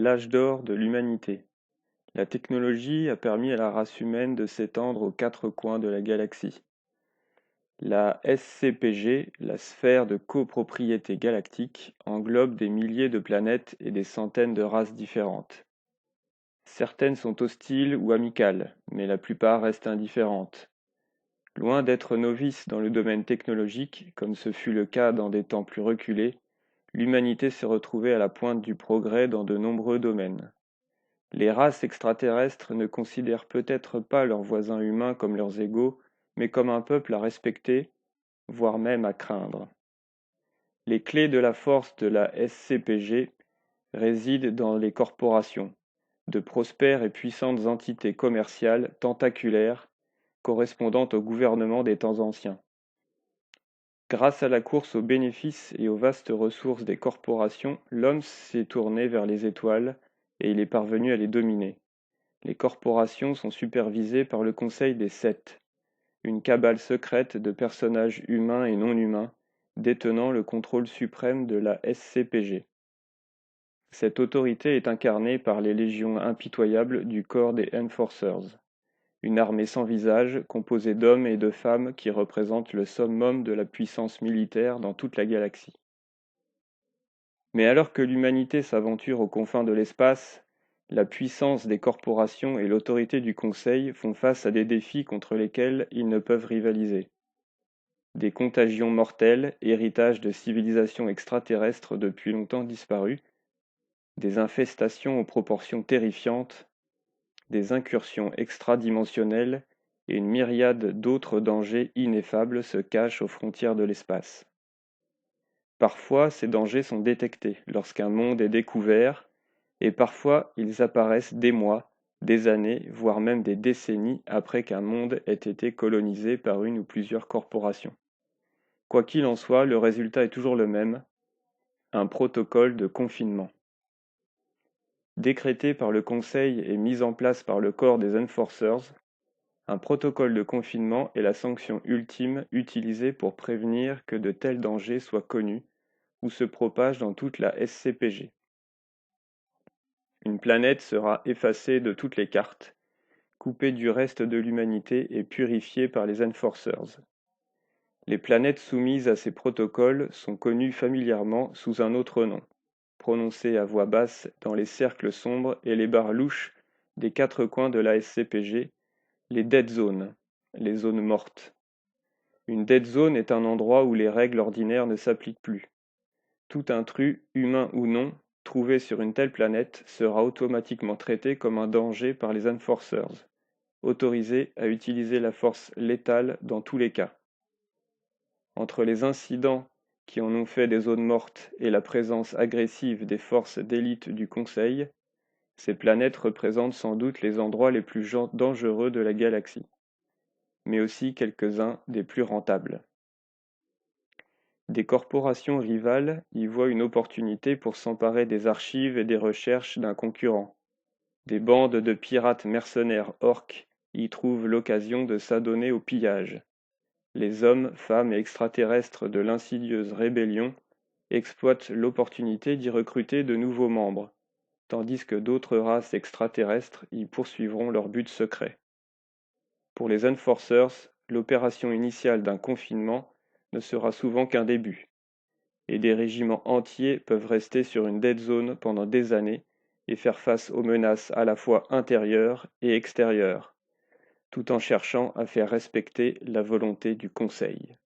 l'âge d'or de l'humanité. La technologie a permis à la race humaine de s'étendre aux quatre coins de la galaxie. La SCPG, la sphère de copropriété galactique, englobe des milliers de planètes et des centaines de races différentes. Certaines sont hostiles ou amicales, mais la plupart restent indifférentes. Loin d'être novice dans le domaine technologique, comme ce fut le cas dans des temps plus reculés, l'humanité s'est retrouvée à la pointe du progrès dans de nombreux domaines. Les races extraterrestres ne considèrent peut-être pas leurs voisins humains comme leurs égaux, mais comme un peuple à respecter, voire même à craindre. Les clés de la force de la SCPG résident dans les corporations, de prospères et puissantes entités commerciales tentaculaires correspondant au gouvernement des temps anciens. Grâce à la course aux bénéfices et aux vastes ressources des corporations, l'homme s'est tourné vers les étoiles et il est parvenu à les dominer. Les corporations sont supervisées par le Conseil des Sept, une cabale secrète de personnages humains et non humains, détenant le contrôle suprême de la SCPG. Cette autorité est incarnée par les légions impitoyables du corps des Enforcers, une armée sans visage, composée d'hommes et de femmes qui représentent le summum de la puissance militaire dans toute la galaxie. Mais alors que l'humanité s'aventure aux confins de l'espace, la puissance des corporations et l'autorité du Conseil font face à des défis contre lesquels ils ne peuvent rivaliser. Des contagions mortelles, héritage de civilisations extraterrestres depuis longtemps disparues, des infestations aux proportions terrifiantes, des incursions extradimensionnelles et une myriade d'autres dangers ineffables se cachent aux frontières de l'espace. Parfois, ces dangers sont détectés lorsqu'un monde est découvert, et parfois ils apparaissent des mois, des années, voire même des décennies après qu'un monde ait été colonisé par une ou plusieurs corporations. Quoi qu'il en soit, le résultat est toujours le même, un protocole de confinement. Décrété par le Conseil et mis en place par le corps des Enforcers, un protocole de confinement est la sanction ultime utilisée pour prévenir que de tels dangers soient connus ou se propagent dans toute la SCPG. Une planète sera effacée de toutes les cartes, coupée du reste de l'humanité et purifiée par les Enforcers. Les planètes soumises à ces protocoles sont connues familièrement sous un autre nom, prononcé à voix basse dans les cercles sombres et les barres louches des quatre coins de la SCPG, les Dead Zones, les zones mortes. Une Dead Zone est un endroit où les règles ordinaires ne s'appliquent plus. Tout intrus, humain ou non, trouvé sur une telle planète sera automatiquement traité comme un danger par les Enforcers, autorisés à utiliser la force létale dans tous les cas. Entre les incidents qui en ont fait des zones mortes et la présence agressive des forces d'élite du Conseil, ces planètes représentent sans doute les endroits les plus dangereux de la galaxie, mais aussi quelques-uns des plus rentables. Des corporations rivales y voient une opportunité pour s'emparer des archives et des recherches d'un concurrent. Des bandes de pirates mercenaires orques y trouvent l'occasion de s'adonner au pillage. Les hommes, femmes et extraterrestres de l'insidieuse rébellion exploitent l'opportunité d'y recruter de nouveaux membres, tandis que d'autres races extraterrestres y poursuivront leur but secret. Pour les Enforcers, l'opération initiale d'un confinement ne sera souvent qu'un début, et des régiments entiers peuvent rester sur une dead zone pendant des années et faire face aux menaces à la fois intérieures et extérieures, tout en cherchant à faire respecter la volonté du Conseil.